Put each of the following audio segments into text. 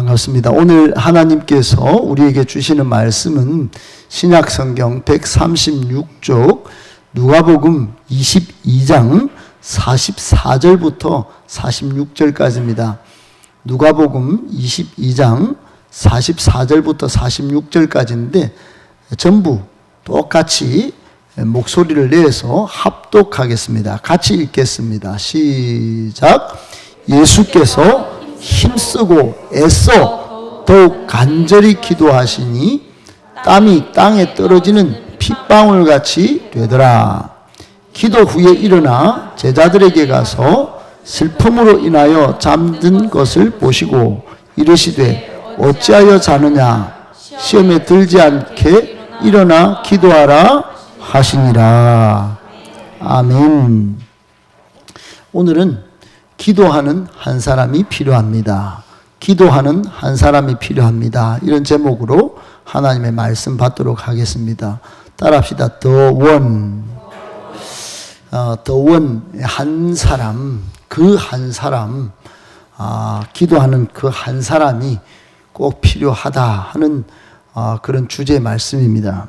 반갑습니다. 오늘 하나님께서 우리에게 주시는 말씀은 신약성경 136쪽 누가복음 22장 44절부터 46절까지입니다. 누가복음 22장 44절부터 46절까지인데 전부 똑같이 목소리를 내서 합독하겠습니다. 같이 읽겠습니다. 시작. 예수께서 힘쓰고 애써 더욱 간절히 기도하시니 땀이 땅에 떨어지는 핏방울같이 되더라. 기도 후에 일어나 제자들에게 가서 슬픔으로 인하여 잠든 것을 보시고 이르시되 어찌하여 자느냐, 시험에 들지 않게 일어나 기도하라 하시니라. 아멘. 오늘은 기도하는 한 사람이 필요합니다. 기도하는 한 사람이 필요합니다. 이런 제목으로 하나님의 말씀 받도록 하겠습니다. 따라합시다. The one. The one. 한 사람. 그 한 사람. 기도하는 그 한 사람이 꼭 필요하다 하는 그런 주제의 말씀입니다.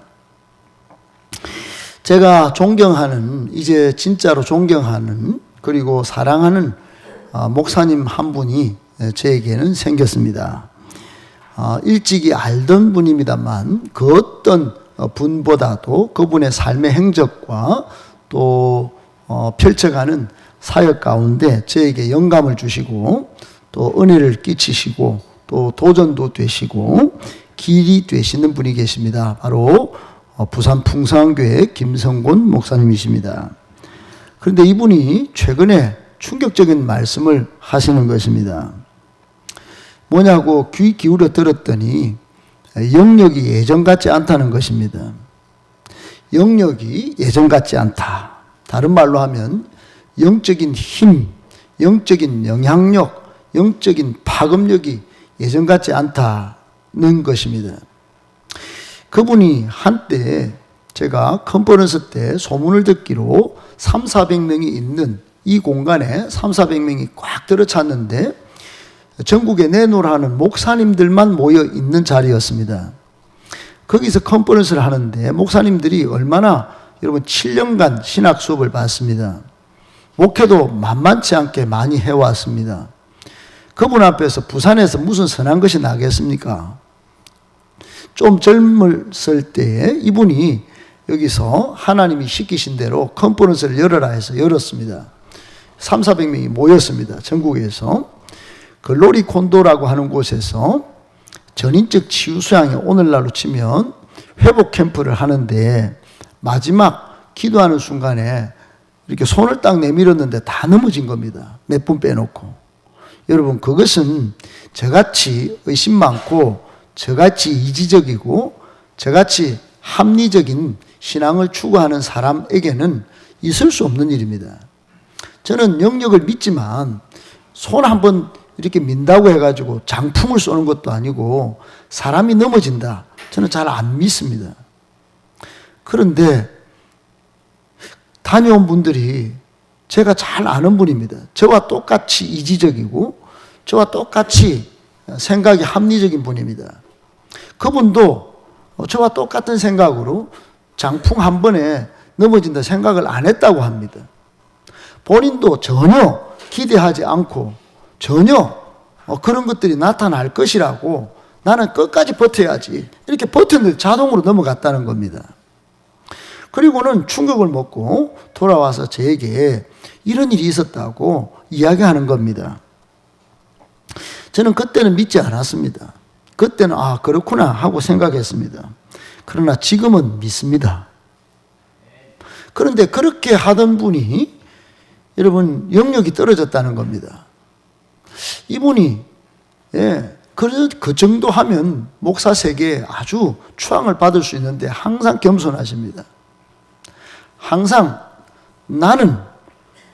제가 존경하는, 이제 진짜로 존경하는 그리고 사랑하는 목사님 한 분이 저에게는 생겼습니다. 일찍이 알던 분입니다만 그 어떤 분보다도 그분의 삶의 행적과 또 펼쳐가는 사역 가운데 저에게 영감을 주시고 또 은혜를 끼치시고 또 도전도 되시고 길이 되시는 분이 계십니다. 바로 부산 풍성교회 김성곤 목사님이십니다. 그런데 이분이 최근에 충격적인 말씀을 하시는 것입니다. 뭐냐고 귀 기울여 들었더니 영역이 예전 같지 않다는 것입니다. 영역이 예전 같지 않다. 다른 말로 하면 영적인 힘, 영적인 영향력, 영적인 파급력이 예전 같지 않다는 것입니다. 그분이 한때 제가 컨퍼런스 때 소문을 듣기로 300~400명이 있는 이 공간에 300~400명이 꽉 들어찼는데 전국에 내노라는 목사님들만 모여 있는 자리였습니다. 거기서 컨퍼런스를 하는데 목사님들이 얼마나 여러분 7년간 신학 수업을 받습니다. 목회도 만만치 않게 많이 해왔습니다. 그분 앞에서 부산에서 무슨 선한 것이 나겠습니까? 좀 젊었을 때에 이분이 여기서 하나님이 시키신 대로 컨퍼런스를 열어라 해서 열었습니다. 300~400명이 모였습니다. 전국에서. 그 로리콘도라고 하는 곳에서 전인적 치유 수양이 오늘날로 치면 회복 캠프를 하는데 마지막 기도하는 순간에 이렇게 손을 딱 내밀었는데 다 넘어진 겁니다. 몇 분 빼놓고. 여러분, 그것은 저같이 의심 많고 저같이 이지적이고 저같이 합리적인 신앙을 추구하는 사람에게는 있을 수 없는 일입니다. 저는 영역을 믿지만 손 한번 이렇게 민다고 해가지고 장풍을 쏘는 것도 아니고 사람이 넘어진다. 저는 잘 안 믿습니다. 그런데 다녀온 분들이 제가 잘 아는 분입니다. 저와 똑같이 이지적이고 저와 똑같이 생각이 합리적인 분입니다. 그분도 저와 똑같은 생각으로 장풍 한 번에 넘어진다 생각을 안 했다고 합니다. 본인도 전혀 기대하지 않고 전혀 그런 것들이 나타날 것이라고 나는 끝까지 버텨야지 이렇게 버텼는데 자동으로 넘어갔다는 겁니다. 그리고는 충격을 먹고 돌아와서 저에게 이런 일이 있었다고 이야기하는 겁니다. 저는 그때는 믿지 않았습니다. 그때는 그렇구나 하고 생각했습니다. 그러나 지금은 믿습니다. 그런데 그렇게 하던 분이 여러분 영역이 떨어졌다는 겁니다. 이분이 그 정도 하면 목사 세계에 아주 추앙을 받을 수 있는데 항상 겸손하십니다. 항상 나는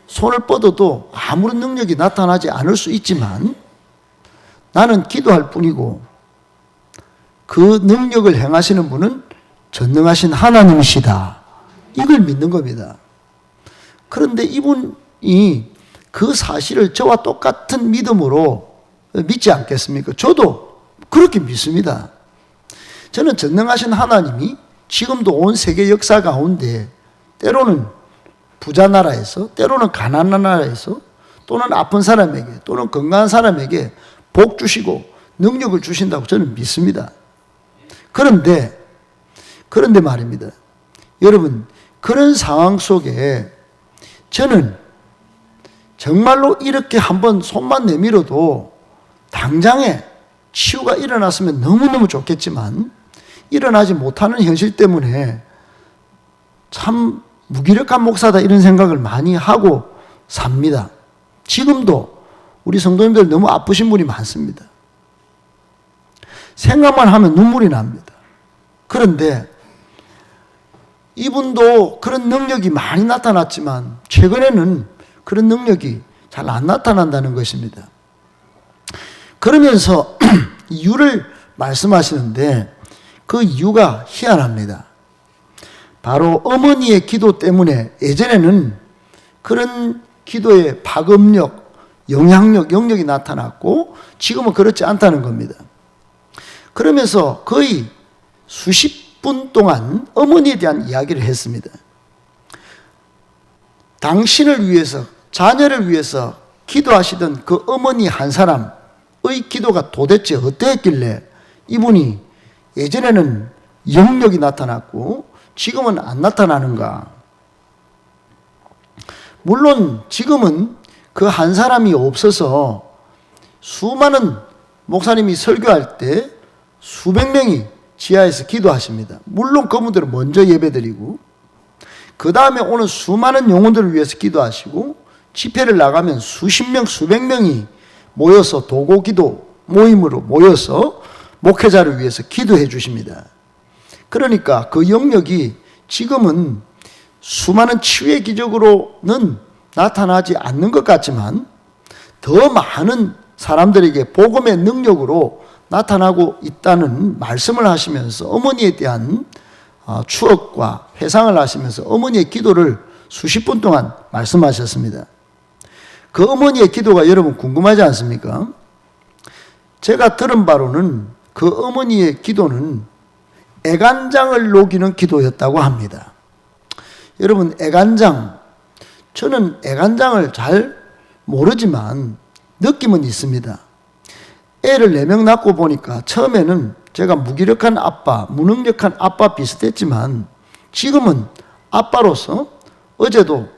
손을 뻗어도 아무런 능력이 나타나지 않을 수 있지만 나는 기도할 뿐이고 그 능력을 행하시는 분은 전능하신 하나님이시다. 이걸 믿는 겁니다. 그런데 이분이 그 사실을 저와 똑같은 믿음으로 믿지 않겠습니까? 저도 그렇게 믿습니다. 저는 전능하신 하나님이 지금도 온 세계 역사 가운데 때로는 부자 나라에서, 때로는 가난한 나라에서, 또는 아픈 사람에게, 또는 건강한 사람에게 복 주시고 능력을 주신다고 저는 믿습니다. 그런데 말입니다. 여러분, 그런 상황 속에 저는 정말로 이렇게 한번 손만 내밀어도 당장에 치유가 일어났으면 너무너무 좋겠지만 일어나지 못하는 현실 때문에 참 무기력한 목사다 이런 생각을 많이 하고 삽니다. 지금도 우리 성도님들 너무 아프신 분이 많습니다. 생각만 하면 눈물이 납니다. 그런데 이분도 그런 능력이 많이 나타났지만 최근에는 그런 능력이 잘 안 나타난다는 것입니다. 그러면서 이유를 말씀하시는데 그 이유가 희한합니다. 바로 어머니의 기도 때문에 예전에는 그런 기도의 파급력, 영향력, 영역이 나타났고 지금은 그렇지 않다는 겁니다. 그러면서 거의 수십 분 동안 어머니에 대한 이야기를 했습니다. 당신을 위해서, 자녀를 위해서 기도하시던 그 어머니 한 사람의 기도가 도대체 어떠했길래 이분이 예전에는 영역이 나타났고 지금은 안 나타나는가? 물론 지금은 그 한 사람이 없어서 수많은 목사님이 설교할 때 수백 명이 지하에서 기도하십니다. 물론 그분들은 먼저 예배드리고 그 다음에 오는 수많은 영혼들을 위해서 기도하시고 집회를 나가면 수십 명, 수백 명이 모여서 도고기도 모임으로 모여서 목회자를 위해서 기도해 주십니다. 그러니까 그 영역이 지금은 수많은 치유의 기적으로는 나타나지 않는 것 같지만 더 많은 사람들에게 복음의 능력으로 나타나고 있다는 말씀을 하시면서 어머니에 대한 추억과 회상을 하시면서 어머니의 기도를 수십 분 동안 말씀하셨습니다. 그 어머니의 기도가 여러분 궁금하지 않습니까? 제가 들은 바로는 그 어머니의 기도는 애간장을 녹이는 기도였다고 합니다. 여러분, 애간장, 저는 애간장을 잘 모르지만 느낌은 있습니다. 애를 4명 낳고 보니까 처음에는 제가 무기력한 아빠, 무능력한 아빠 비슷했지만 지금은 아빠로서 어제도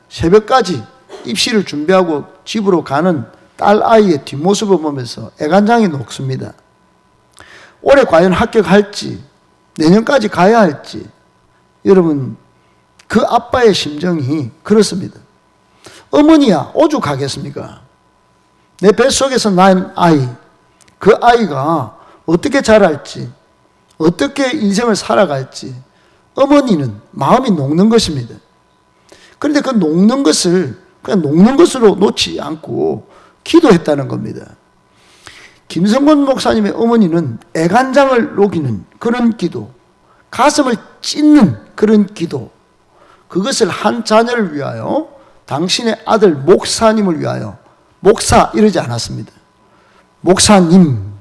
새벽까지 입시를 준비하고 집으로 가는 딸 아이의 뒷모습을 보면서 애간장이 녹습니다. 올해 과연 합격할지, 내년까지 가야 할지, 여러분, 그 아빠의 심정이 그렇습니다. 어머니야, 오죽하겠습니까? 내 뱃속에서 난 아이, 그 아이가 어떻게 자랄지, 어떻게 인생을 살아갈지, 어머니는 마음이 녹는 것입니다. 그런데 그 녹는 것을 그냥 녹는 것으로 놓지 않고 기도했다는 겁니다. 김성곤 목사님의 어머니는 애간장을 녹이는 그런 기도, 가슴을 찢는 그런 기도, 그것을 한 자녀를 위하여, 당신의 아들 목사님을 위하여, 목사 이러지 않았습니다. 목사님.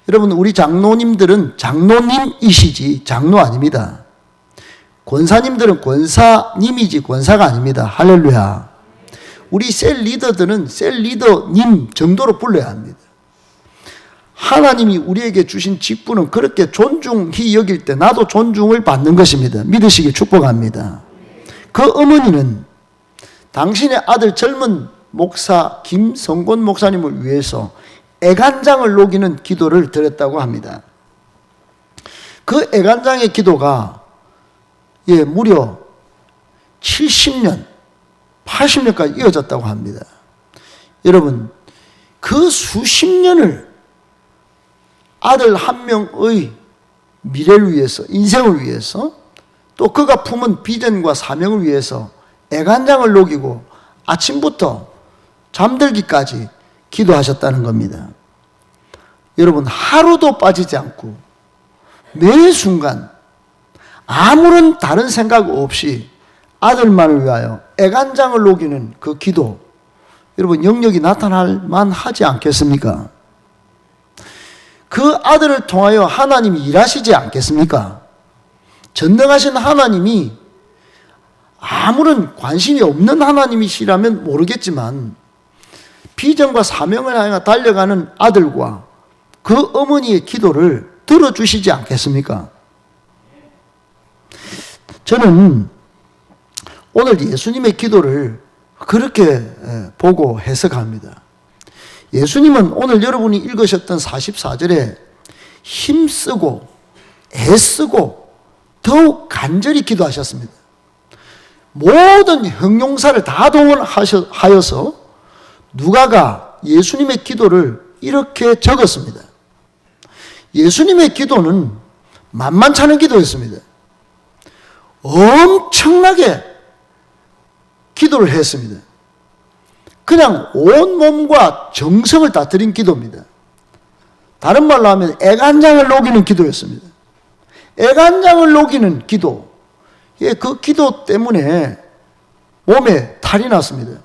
여러분, 우리 장로님들은 장로님이시지 장로 아닙니다. 권사님들은 권사님이지 권사가 아닙니다. 할렐루야. 우리 셀 리더들은 셀 리더님 정도로 불러야 합니다. 하나님이 우리에게 주신 직분은 그렇게 존중히 여길 때 나도 존중을 받는 것입니다. 믿으시길 축복합니다. 그 어머니는 당신의 아들 젊은 목사 김성곤 목사님을 위해서 애간장을 녹이는 기도를 드렸다고 합니다. 그 애간장의 기도가 무려 70년, 80년까지 이어졌다고 합니다. 여러분, 그 수십 년을 아들 한 명의 미래를 위해서, 인생을 위해서, 또 그가 품은 비전과 사명을 위해서 애간장을 녹이고 아침부터 잠들기까지 기도하셨다는 겁니다. 여러분, 하루도 빠지지 않고 매 순간 아무런 다른 생각 없이 아들만을 위하여 애간장을 녹이는 그 기도, 여러분 영역이 나타날 만하지 않겠습니까? 그 아들을 통하여 하나님이 일하시지 않겠습니까? 전능하신 하나님이 아무런 관심이 없는 하나님이시라면 모르겠지만 비전과 사명을 향해 달려가는 아들과 그 어머니의 기도를 들어주시지 않겠습니까? 저는 오늘 예수님의 기도를 그렇게 보고 해석합니다. 예수님은 오늘 여러분이 읽으셨던 44절에 힘쓰고 애쓰고 더욱 간절히 기도하셨습니다. 모든 형용사를 다 동원하여서 누가가 예수님의 기도를 이렇게 적었습니다. 예수님의 기도는 만만찮은 기도였습니다. 엄청나게 기도를 했습니다. 그냥 온 몸과 정성을 다 드린 기도입니다. 다른 말로 하면 애간장을 녹이는 기도였습니다. 애간장을 녹이는 기도. 그 기도 때문에 몸에 탈이 났습니다.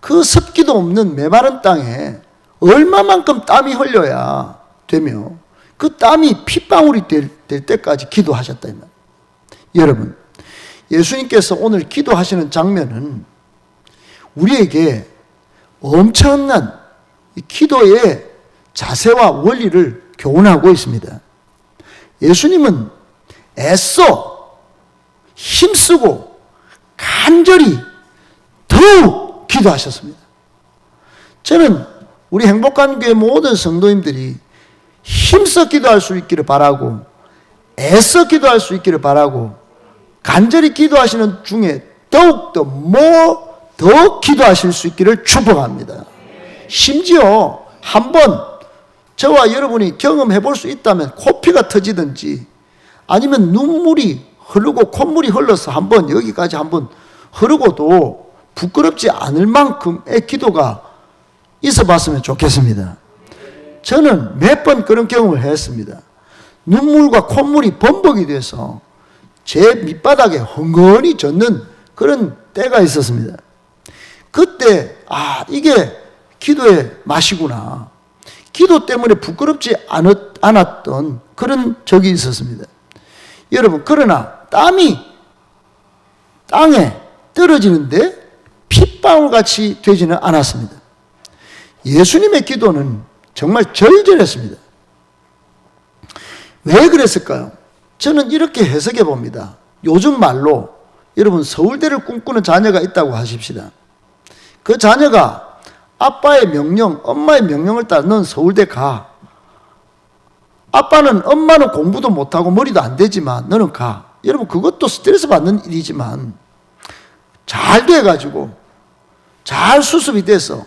그 습기도 없는 메마른 땅에 얼마만큼 땀이 흘려야 되며 그 땀이 핏방울이 될 때까지 기도하셨다 이 말. 여러분, 예수님께서 오늘 기도하시는 장면은 우리에게 엄청난 기도의 자세와 원리를 교훈하고 있습니다. 예수님은 애써 힘쓰고 간절히 더욱 기도하셨습니다. 저는 우리 행복한 교회 모든 성도님들이 힘써 기도할 수 있기를 바라고 애써 기도할 수 있기를 바라고 간절히 기도하시는 중에 더욱더 더 기도하실 수 있기를 축복합니다. 심지어 한번 저와 여러분이 경험해 볼 수 있다면 코피가 터지든지 아니면 눈물이 흐르고 콧물이 흘러서 한번 여기까지 한번 흐르고도 부끄럽지 않을 만큼의 기도가 있어 봤으면 좋겠습니다. 저는 몇 번 그런 경험을 했습니다. 눈물과 콧물이 범벅이 돼서 제 밑바닥에 헝건히 젖는 그런 때가 있었습니다. 그때 이게 기도의 맛이구나. 기도 때문에 부끄럽지 않았던 그런 적이 있었습니다. 여러분, 그러나 땀이 땅에 떨어지는데 핏방울같이 되지는 않았습니다. 예수님의 기도는 정말 절절했습니다. 왜 그랬을까요? 저는 이렇게 해석해 봅니다. 요즘 말로 여러분 서울대를 꿈꾸는 자녀가 있다고 하십시다. 그 자녀가 아빠의 명령, 엄마의 명령을 따라 넌 서울대 가. 엄마는 공부도 못하고 머리도 안 되지만 너는 가. 여러분 그것도 스트레스 받는 일이지만 잘 돼가지고 잘 수습이 돼서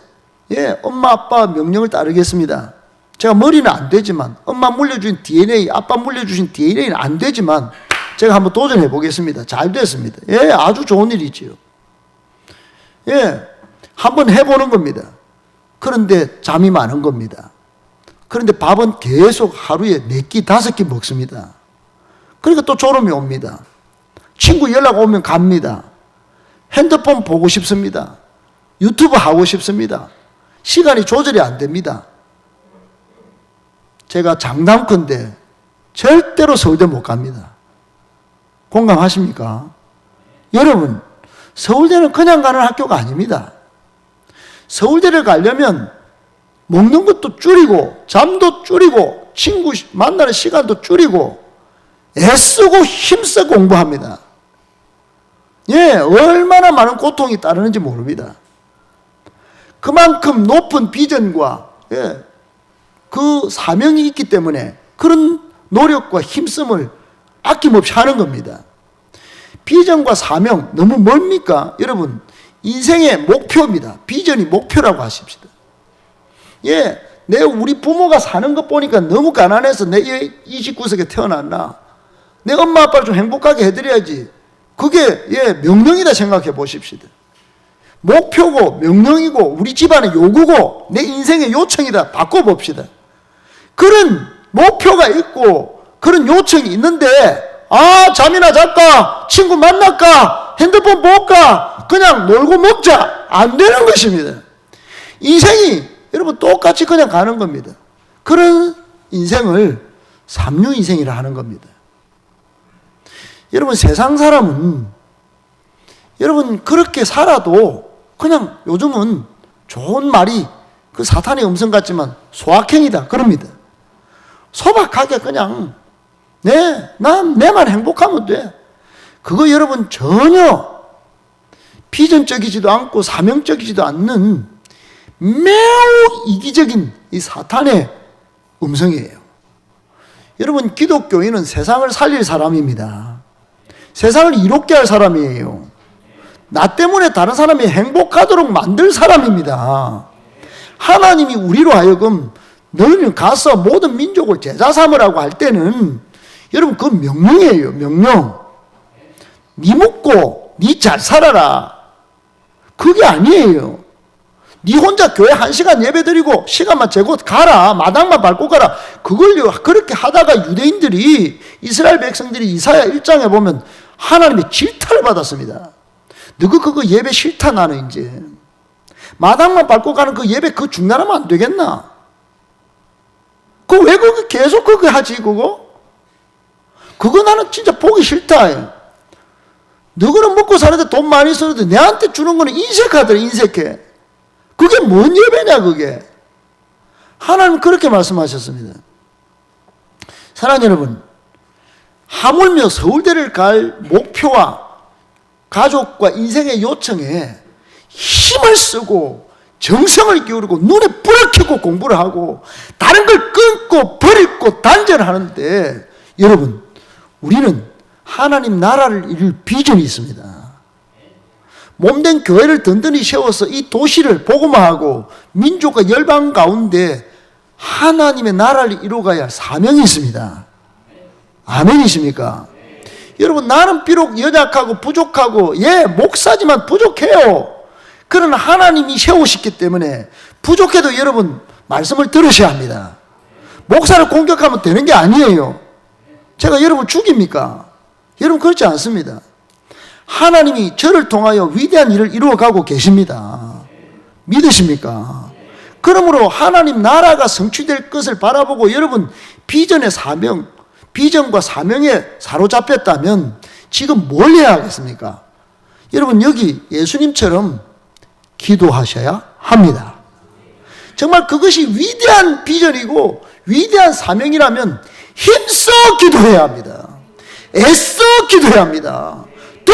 엄마 아빠 명령을 따르겠습니다. 제가 머리는 안 되지만 엄마 물려준 DNA, 아빠 물려주신 DNA는 안 되지만 제가 한번 도전해 보겠습니다. 잘 됐습니다. 아주 좋은 일이지요. 한번 해보는 겁니다. 그런데 잠이 많은 겁니다. 그런데 밥은 계속 하루에 4끼, 5끼 먹습니다. 그러니까 또 졸음이 옵니다. 친구 연락 오면 갑니다. 핸드폰 보고 싶습니다. 유튜브 하고 싶습니다. 시간이 조절이 안 됩니다. 제가 장담컨대 절대로 서울대 못 갑니다. 공감하십니까? 여러분, 서울대는 그냥 가는 학교가 아닙니다. 서울대를 가려면 먹는 것도 줄이고 잠도 줄이고 친구 만나는 시간도 줄이고 애쓰고 힘써 공부합니다. 얼마나 많은 고통이 따르는지 모릅니다. 그만큼 높은 비전과 그 사명이 있기 때문에 그런 노력과 힘씀을 아낌없이 하는 겁니다. 비전과 사명 너무 멉니까? 여러분, 인생의 목표입니다. 비전이 목표라고 하십시다. 우리 부모가 사는 것 보니까 너무 가난해서 내 29석에 태어났나? 내 엄마 아빠를 좀 행복하게 해드려야지. 그게 명령이다 생각해 보십시다. 목표고 명령이고 우리 집안의 요구고 내 인생의 요청이다 바꿔봅시다. 그런 목표가 있고 그런 요청이 있는데 잠이나 잘까? 친구 만날까? 핸드폰 볼까? 그냥 놀고 먹자. 안 되는 것입니다. 인생이 여러분 똑같이 그냥 가는 겁니다. 그런 인생을 삼류 인생이라 하는 겁니다. 여러분, 세상 사람은 여러분 그렇게 살아도 그냥 요즘은 좋은 말이 그 사탄의 음성 같지만 소확행이다 그럽니다. 소박하게 그냥 내만 행복하면 돼. 그거 여러분 전혀 비전적이지도 않고 사명적이지도 않는 매우 이기적인 이 사탄의 음성이에요. 여러분, 기독교인은 세상을 살릴 사람입니다. 세상을 이롭게 할 사람이에요. 나 때문에 다른 사람이 행복하도록 만들 사람입니다. 하나님이 우리로 하여금 너희는 가서 모든 민족을 제자 삼으라고 할 때는 여러분 그 명령이에요. 명령. 네 먹고 네 잘 살아라. 그게 아니에요. 네 혼자 교회 1시간 예배드리고 시간만 재고 가라. 마당만 밟고 가라. 그걸요 그렇게 하다가 유대인들이 이스라엘 백성들이 이사야 1장에 보면 하나님의 질타를 받았습니다. 너가 그거 예배 싫다 나는 이제. 마당만 밟고 가는 그 예배 그거 중단하면 안 되겠나? 왜 그거 계속 그거 하지 그거? 그거 나는 진짜 보기 싫다. 너희는 먹고 사는데 돈 많이 쓰는데 내한테 주는 거는 인색하더라 인색해. 그게 뭔 예배냐 그게. 하나님 그렇게 말씀하셨습니다. 사랑하는 여러분, 하물며 서울대를 갈 목표와 가족과 인생의 요청에 힘을 쓰고 정성을 기울이고 눈에 불을 켜고 공부를 하고 다른 걸 끊고 버리고 단절하는데 여러분, 우리는 하나님 나라를 이룰 비전이 있습니다. 몸된 교회를 든든히 세워서 이 도시를 복음화하고 민족과 열방 가운데 하나님의 나라를 이루어가야 할 사명이 있습니다. 아멘이십니까? 여러분, 나는 비록 연약하고 부족하고 목사지만 부족해요. 그러나 하나님이 세우셨기 때문에 부족해도 여러분 말씀을 들으셔야 합니다. 목사를 공격하면 되는 게 아니에요. 제가 여러분 죽입니까? 여러분 그렇지 않습니다. 하나님이 저를 통하여 위대한 일을 이루어가고 계십니다. 믿으십니까? 그러므로 하나님 나라가 성취될 것을 바라보고 여러분 비전의 사명, 비전과 사명에 사로잡혔다면 지금 뭘 해야 하겠습니까? 여러분 여기 예수님처럼 기도하셔야 합니다. 정말 그것이 위대한 비전이고 위대한 사명이라면 힘써 기도해야 합니다. 애써 기도해야 합니다. 또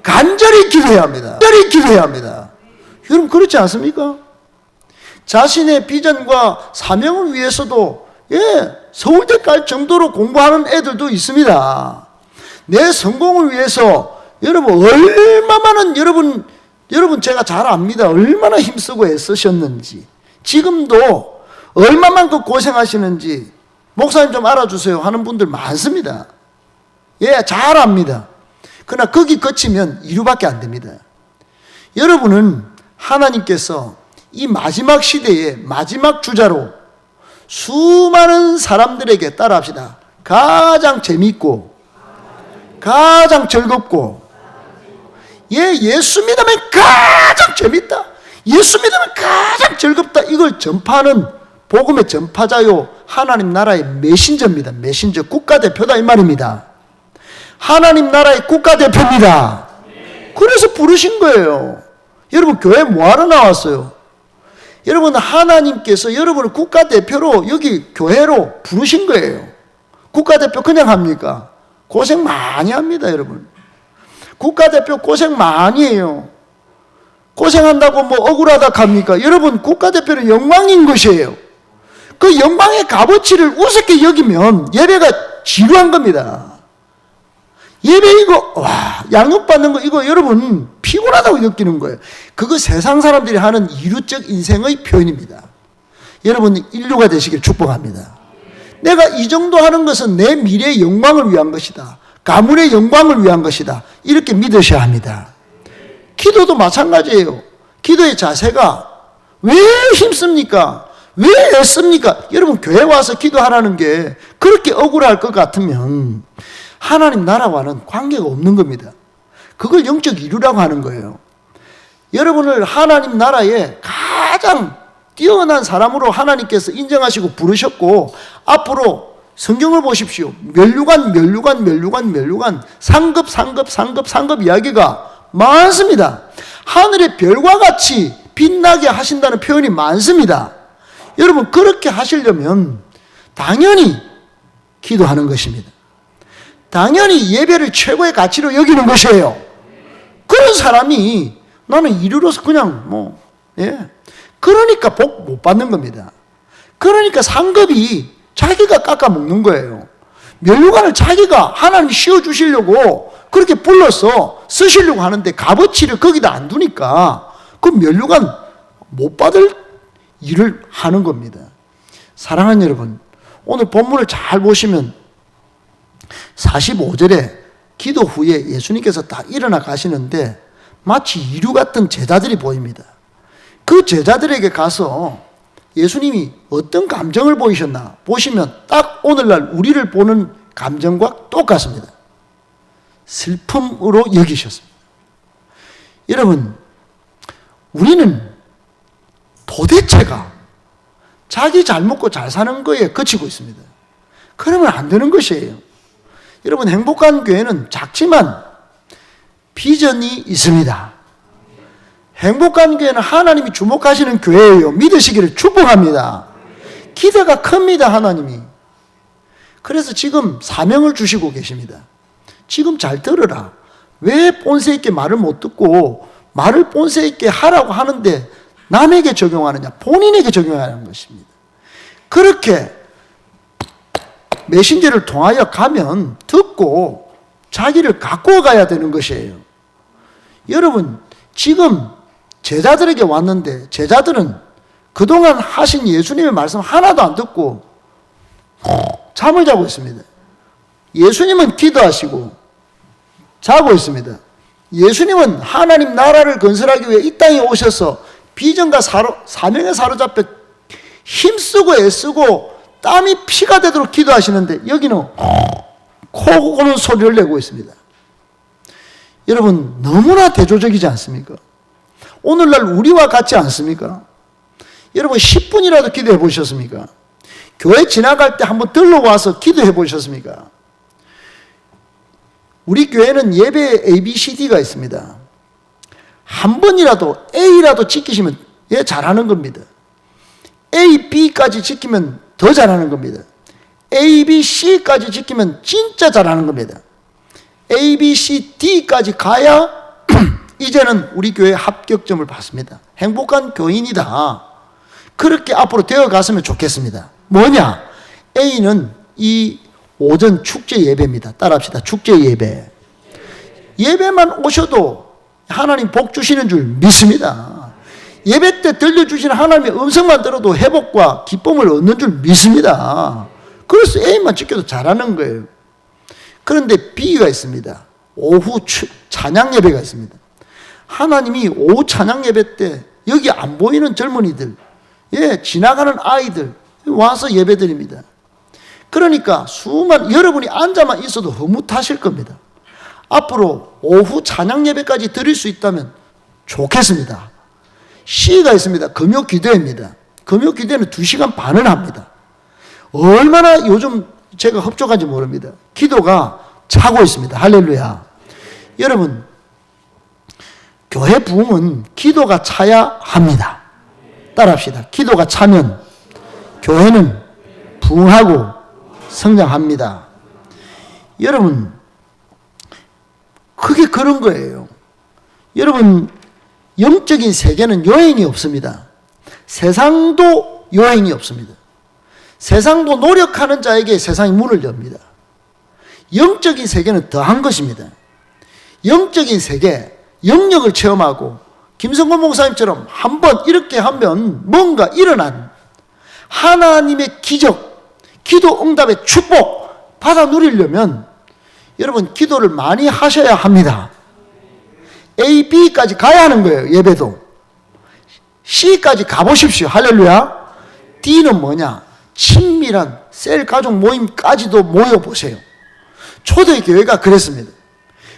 간절히 기도해야 합니다. 간절히 기도해야 합니다. 여러분 그렇지 않습니까? 자신의 비전과 사명을 위해서도 서울대 갈 정도로 공부하는 애들도 있습니다. 내 성공을 위해서 여러분 얼마만은 여러분 제가 잘 압니다. 얼마나 힘쓰고 애쓰셨는지 지금도 얼마만큼 고생하시는지 목사님 좀 알아주세요 하는 분들 많습니다. 잘 압니다. 그러나 거기 거치면 이루밖에 안 됩니다. 여러분은 하나님께서 이 마지막 시대의 마지막 주자로 수많은 사람들에게 따라합시다. 가장 재미있고 가장 즐겁고 예수 믿으면 가장 재밌다. 예수 믿으면 가장 즐겁다. 이걸 전파하는 복음의 전파자요 하나님 나라의 메신저입니다. 메신저 국가대표다 이 말입니다. 하나님 나라의 국가대표입니다. 그래서 부르신 거예요. 여러분 교회 뭐하러 나왔어요? 여러분 하나님께서 여러분을 국가대표로 여기 교회로 부르신 거예요. 국가대표 그냥 합니까? 고생 많이 합니다 여러분. 국가대표 고생 많이 해요. 고생한다고 뭐 억울하다 합니까? 여러분 국가대표는 영광인 것이에요. 그 영광의 값어치를 우습게 여기면 예배가 지루한 겁니다. 예배 이거 양육받는 거 이거 여러분 피곤하다고 느끼는 거예요. 그거 세상 사람들이 하는 이류적 인생의 표현입니다. 여러분 인류가 되시길 축복합니다. 내가 이 정도 하는 것은 내 미래의 영광을 위한 것이다. 가문의 영광을 위한 것이다. 이렇게 믿으셔야 합니다. 기도도 마찬가지예요. 기도의 자세가 왜 힘씁니까? 왜 애씁니까? 여러분 교회 와서 기도하라는 게 그렇게 억울할 것 같으면 하나님 나라와는 관계가 없는 겁니다. 그걸 영적 이루라고 하는 거예요. 여러분을 하나님 나라에 가장 뛰어난 사람으로 하나님께서 인정하시고 부르셨고, 앞으로 성경을 보십시오. 면류관 상급 이야기가 많습니다. 하늘의 별과 같이 빛나게 하신다는 표현이 많습니다. 여러분, 그렇게 하시려면 당연히 기도하는 것입니다. 당연히 예배를 최고의 가치로 여기는 것이에요. 그런 사람이 나는 이르러서 그냥 그러니까 복 못 받는 겁니다. 그러니까 상급이 자기가 깎아 먹는 거예요. 면류관을 자기가 하나님 씌워주시려고 그렇게 불러서 쓰시려고 하는데 값어치를 거기다 안 두니까 그 면류관 못 받을 일을 하는 겁니다. 사랑하는 여러분, 오늘 본문을 잘 보시면 45절에 기도 후에 예수님께서 딱 일어나 가시는데 마치 이류 같은 제자들이 보입니다. 그 제자들에게 가서 예수님이 어떤 감정을 보이셨나 보시면 딱 오늘날 우리를 보는 감정과 똑같습니다. 슬픔으로 여기셨습니다. 여러분, 우리는 도대체가 자기 잘 먹고 잘 사는 거에 그치고 있습니다. 그러면 안 되는 것이에요. 여러분, 행복한 교회는 작지만 비전이 있습니다. 행복한 교회는 하나님이 주목하시는 교회예요. 믿으시기를 축복합니다. 기대가 큽니다, 하나님이. 그래서 지금 사명을 주시고 계십니다. 지금 잘 들으라. 왜 본세 있게 말을 못 듣고 말을 본세 있게 하라고 하는데 남에게 적용하느냐? 본인에게 적용하는 것입니다. 그렇게 메신저를 통하여 가면 듣고 자기를 갖고 가야 되는 것이에요. 여러분, 지금 제자들에게 왔는데 제자들은 그동안 하신 예수님의 말씀 하나도 안 듣고 잠을 자고 있습니다. 예수님은 기도하시고 자고 있습니다. 예수님은 하나님 나라를 건설하기 위해 이 땅에 오셔서 비전과 사명에 사로잡혀 힘쓰고 애쓰고 땀이 피가 되도록 기도하시는데 여기는 코 고는 소리를 내고 있습니다. 여러분, 너무나 대조적이지 않습니까? 오늘날 우리와 같지 않습니까? 여러분, 10분이라도 기도해 보셨습니까? 교회 지나갈 때 한번 들러와서 기도해 보셨습니까? 우리 교회는 예배에 ABCD가 있습니다. 한 번이라도 A라도 지키시면 잘하는 겁니다. A, B까지 지키면 더 잘하는 겁니다. A, B, C까지 지키면 진짜 잘하는 겁니다. A, B, C, D까지 가야 이제는 우리 교회 합격점을 받습니다. 행복한 교인이다. 그렇게 앞으로 되어 갔으면 좋겠습니다. 뭐냐? A는 이 오전 축제 예배입니다. 따라합시다. 축제 예배. 예배만 오셔도 하나님 복 주시는 줄 믿습니다. 예배 때 들려주시는 하나님의 음성만 들어도 회복과 기쁨을 얻는 줄 믿습니다. 그래서 A만 지켜도 잘하는 거예요. 그런데 B가 있습니다. 오후 찬양 예배가 있습니다. 하나님이 오후 찬양 예배 때 여기 안 보이는 젊은이들, 지나가는 아이들 와서 예배 드립니다. 그러니까 여러분이 앉아만 있어도 흐뭇하실 겁니다. 앞으로 오후 찬양 예배까지 드릴 수 있다면 좋겠습니다. C가 있습니다. 금요 기도회입니다. 금요 기도회는 2시간 반을 합니다. 얼마나 요즘 제가 흡족한지 모릅니다. 기도가 차고 있습니다. 할렐루야. 여러분, 교회 부흥은 기도가 차야 합니다. 따라합시다. 기도가 차면 교회는 부흥하고 성장합니다. 여러분, 그게 그런 거예요. 여러분, 영적인 세계는 여행이 없습니다. 세상도 여행이 없습니다. 세상도 노력하는 자에게 세상이 문을 엽니다. 영적인 세계는 더한 것입니다. 영적인 세계, 영역을 체험하고 김성곤 목사님처럼 한번 이렇게 하면 뭔가 일어난 하나님의 기적, 기도 응답의 축복 받아 누리려면 여러분 기도를 많이 하셔야 합니다. A, B까지 가야 하는 거예요. 예배도. C까지 가보십시오. 할렐루야. D는 뭐냐? 친밀한 셀 가족 모임까지도 모여보세요. 초대 교회가 그랬습니다.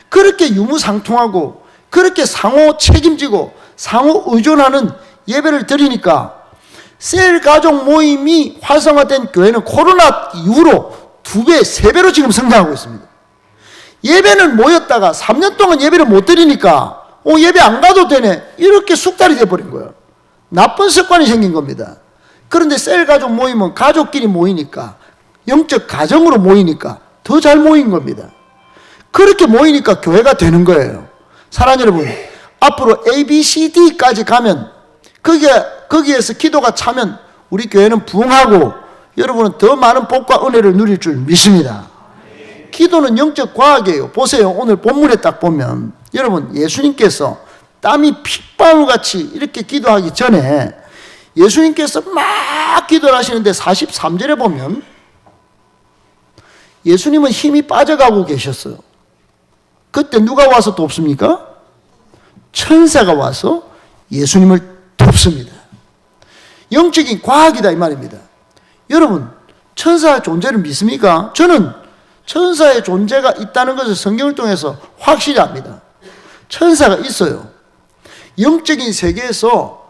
그렇게 유무상통하고 그렇게 상호 책임지고 상호 의존하는 예배를 드리니까 셀 가족 모임이 활성화된 교회는 코로나 이후로 2배, 3배로 지금 성장하고 있습니다. 예배는 모였다가 3년 동안 예배를 못 드리니까 예배 안 가도 되네, 이렇게 숙달이 돼버린 거예요. 나쁜 습관이 생긴 겁니다. 그런데 셀 가족 모임은 가족끼리 모이니까, 영적 가정으로 모이니까 더 잘 모인 겁니다. 그렇게 모이니까 교회가 되는 거예요. 사랑하는 여러분, 앞으로 A, B, C, D까지 가면 거기에서 기도가 차면 우리 교회는 부흥하고 여러분은 더 많은 복과 은혜를 누릴 줄 믿습니다. 기도는 영적 과학이에요. 보세요. 오늘 본문에 딱 보면 여러분, 예수님께서 땀이 핏방울같이 이렇게 기도하기 전에 예수님께서 막 기도를 하시는데 43절에 보면 예수님은 힘이 빠져가고 계셨어요. 그때 누가 와서 돕습니까? 천사가 와서 예수님을 돕습니다. 영적인 과학이다 이 말입니다. 여러분, 천사의 존재를 믿습니까? 저는 천사의 존재가 있다는 것을 성경을 통해서 확실히 압니다. 천사가 있어요. 영적인 세계에서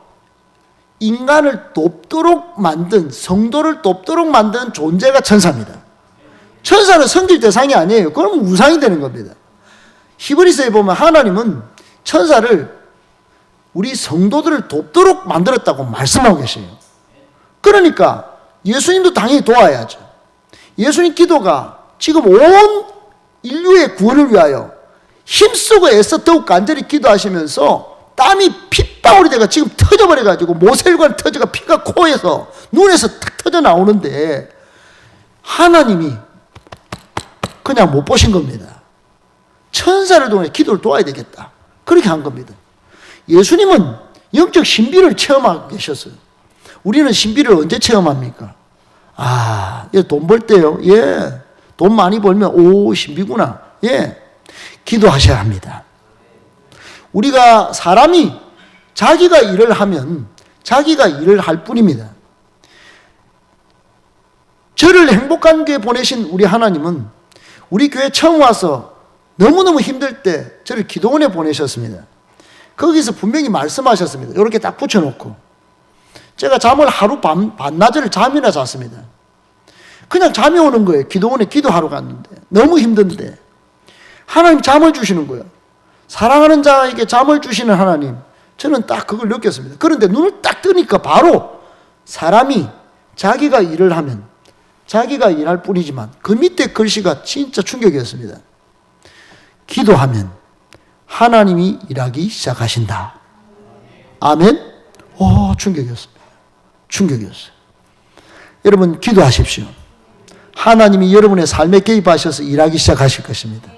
인간을 돕도록 만든, 성도를 돕도록 만든 존재가 천사입니다. 천사는 섬길 대상이 아니에요. 그럼 우상이 되는 겁니다. 히브리서에 보면 하나님은 천사를 우리 성도들을 돕도록 만들었다고 말씀하고 계세요. 그러니까 예수님도 당연히 도와야죠. 예수님 기도가 지금 온 인류의 구원을 위하여 힘쓰고 애써 더욱 간절히 기도하시면서 땀이 핏방울이 돼가 지금 터져버려가지고 모세혈관 터져가 피가 코에서 눈에서 탁 터져 나오는데 하나님이 그냥 못 보신 겁니다. 천사를 통해 기도를 도와야 되겠다. 그렇게 한 겁니다. 예수님은 영적 신비를 체험하고 계셨어요. 우리는 신비를 언제 체험합니까? 돈 벌 때요. 예. 돈 많이 벌면 신비구나. 예. 기도하셔야 합니다. 우리가 사람이 자기가 일을 하면 자기가 일을 할 뿐입니다. 저를 행복한 교회 보내신 우리 하나님은 우리 교회 처음 와서 너무너무 힘들 때 저를 기도원에 보내셨습니다. 거기서 분명히 말씀하셨습니다. 이렇게 딱 붙여놓고 제가 잠을 하루 반나절을 잠이나 잤습니다. 그냥 잠이 오는 거예요. 기도원에 기도하러 갔는데 너무 힘든데 하나님 잠을 주시는 거예요. 사랑하는 자에게 잠을 주시는 하나님, 저는 딱 그걸 느꼈습니다. 그런데 눈을 딱 뜨니까 바로 사람이 자기가 일을 하면 자기가 일할 뿐이지만 그 밑에 글씨가 진짜 충격이었습니다. 기도하면 하나님이 일하기 시작하신다. 아멘? 충격이었습니다. 충격이었어요. 여러분, 기도하십시오. 하나님이 여러분의 삶에 개입하셔서 일하기 시작하실 것입니다.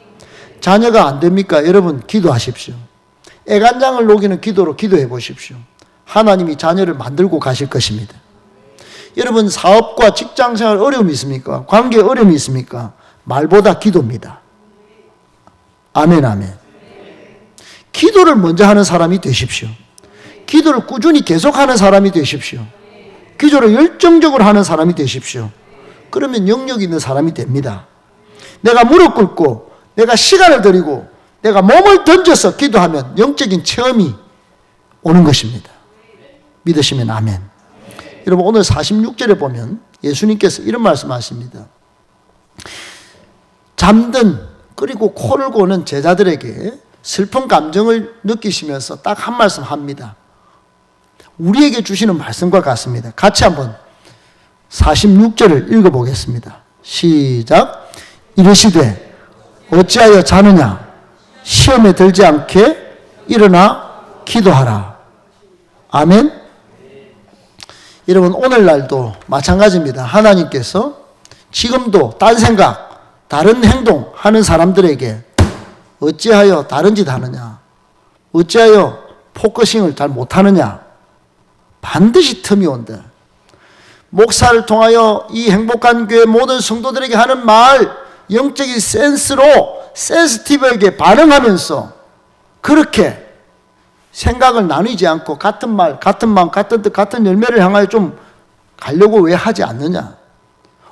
자녀가 안 됩니까? 여러분, 기도하십시오. 애간장을 녹이는 기도로 기도해 보십시오. 하나님이 자녀를 만들고 가실 것입니다. 여러분, 사업과 직장생활 어려움이 있습니까? 관계에 어려움이 있습니까? 말보다 기도입니다. 아멘, 아멘. 기도를 먼저 하는 사람이 되십시오. 기도를 꾸준히 계속하는 사람이 되십시오. 기도를 열정적으로 하는 사람이 되십시오. 그러면 영역 있는 사람이 됩니다. 내가 무릎 꿇고 내가 시간을 들이고 내가 몸을 던져서 기도하면 영적인 체험이 오는 것입니다. 믿으시면 아멘. 여러분, 오늘 46절에 보면 예수님께서 이런 말씀하십니다. 잠든 그리고 코를 고는 제자들에게 슬픈 감정을 느끼시면서 딱 한 말씀 합니다. 우리에게 주시는 말씀과 같습니다. 같이 한번 46절을 읽어보겠습니다. 시작. 이르시되 어찌하여 자느냐? 시험에 들지 않게 일어나 기도하라. 아멘. 여러분, 오늘날도 마찬가지입니다. 하나님께서 지금도 딴 생각, 다른 행동 하는 사람들에게 어찌하여 다른 짓 하느냐? 어찌하여 포커싱을 잘 못하느냐? 반드시 틈이 온다. 목사를 통하여 이 행복한 교회 모든 성도들에게 하는 말, 영적인 센스로 센스티브하게 반응하면서 그렇게 생각을 나누지 않고 같은 말, 같은 마음, 같은 뜻, 같은 열매를 향하여 좀 가려고 왜 하지 않느냐?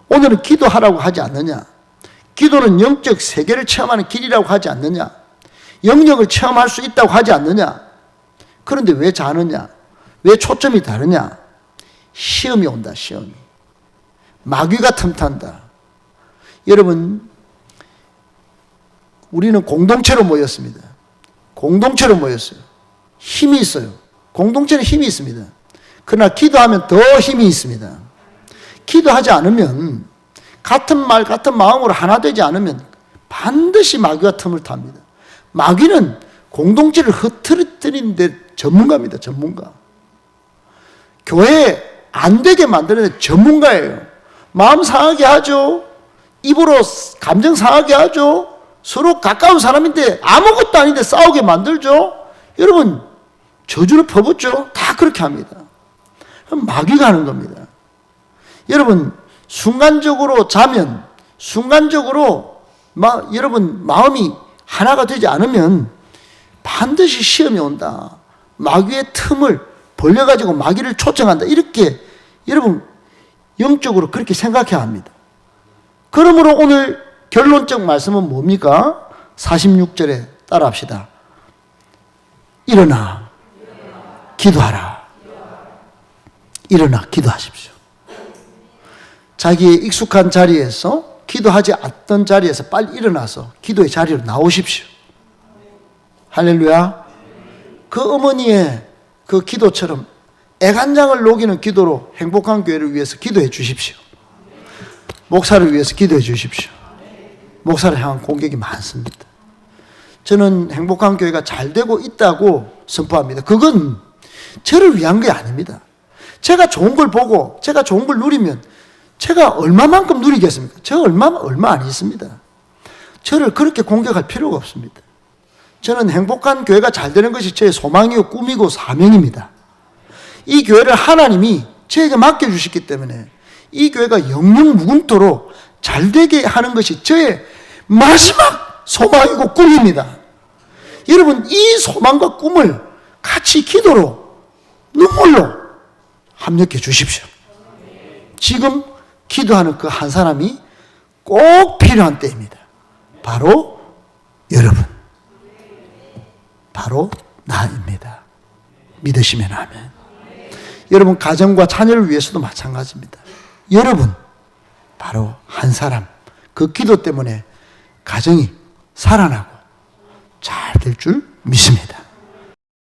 오늘은 기도하라고 하지 않느냐? 기도는 영적 세계를 체험하는 길이라고 하지 않느냐? 영역을 체험할 수 있다고 하지 않느냐? 그런데 왜 자느냐? 왜 초점이 다르냐? 시험이 온다, 시험이. 마귀가 틈탄다. 여러분, 우리는 공동체로 모였습니다. 공동체로 모였어요. 힘이 있어요. 공동체는 힘이 있습니다. 그러나 기도하면 더 힘이 있습니다. 기도하지 않으면, 같은 말, 같은 마음으로 하나 되지 않으면 반드시 마귀가 틈을 탑니다. 마귀는 공동체를 흐트러뜨리는 데 전문가입니다. 전문가. 교회 안 되게 만드는 데 전문가예요. 마음 상하게 하죠. 입으로 감정 상하게 하죠. 서로 가까운 사람인데 아무것도 아닌데 싸우게 만들죠. 여러분, 저주를 퍼붓죠. 다 그렇게 합니다. 마귀가 하는 겁니다. 여러분, 순간적으로 자면, 순간적으로 여러분 마음이 하나가 되지 않으면 반드시 시험이 온다. 마귀의 틈을 벌려가지고 마귀를 초청한다. 이렇게 여러분 영적으로 그렇게 생각해야 합니다. 그러므로 오늘 결론적 말씀은 뭡니까? 46절에 따라합시다. 일어나 기도하라. 일어나 기도하십시오. 자기의 익숙한 자리에서, 기도하지 않던 자리에서 빨리 일어나서 기도의 자리로 나오십시오. 할렐루야. 그 어머니의 그 기도처럼 애간장을 녹이는 기도로 행복한 교회를 위해서 기도해 주십시오. 목사를 위해서 기도해 주십시오. 목사를 향한 공격이 많습니다. 저는 행복한 교회가 잘 되고 있다고 선포합니다. 그건 저를 위한 게 아닙니다. 제가 좋은 걸 보고 제가 좋은 걸 누리면 제가 얼마만큼 누리겠습니까? 제가 얼마 안 있습니다. 저를 그렇게 공격할 필요가 없습니다. 저는 행복한 교회가 잘 되는 것이 제 소망이고 꿈이고 사명입니다. 이 교회를 하나님이 저에게 맡겨주셨기 때문에 이 교회가 영영무궁토록 잘 되게 하는 것이 저의 마지막 소망이고 꿈입니다. 여러분, 이 소망과 꿈을 같이 기도로, 눈물로 합력해 주십시오. 지금 기도하는 그 한 사람이 꼭 필요한 때입니다. 바로 여러분, 바로 나입니다. 믿으시면 아멘. 여러분 가정과 자녀를 위해서도 마찬가지입니다. 여러분, 바로 한 사람, 그 기도 때문에 가정이 살아나고 잘 될 줄 믿습니다.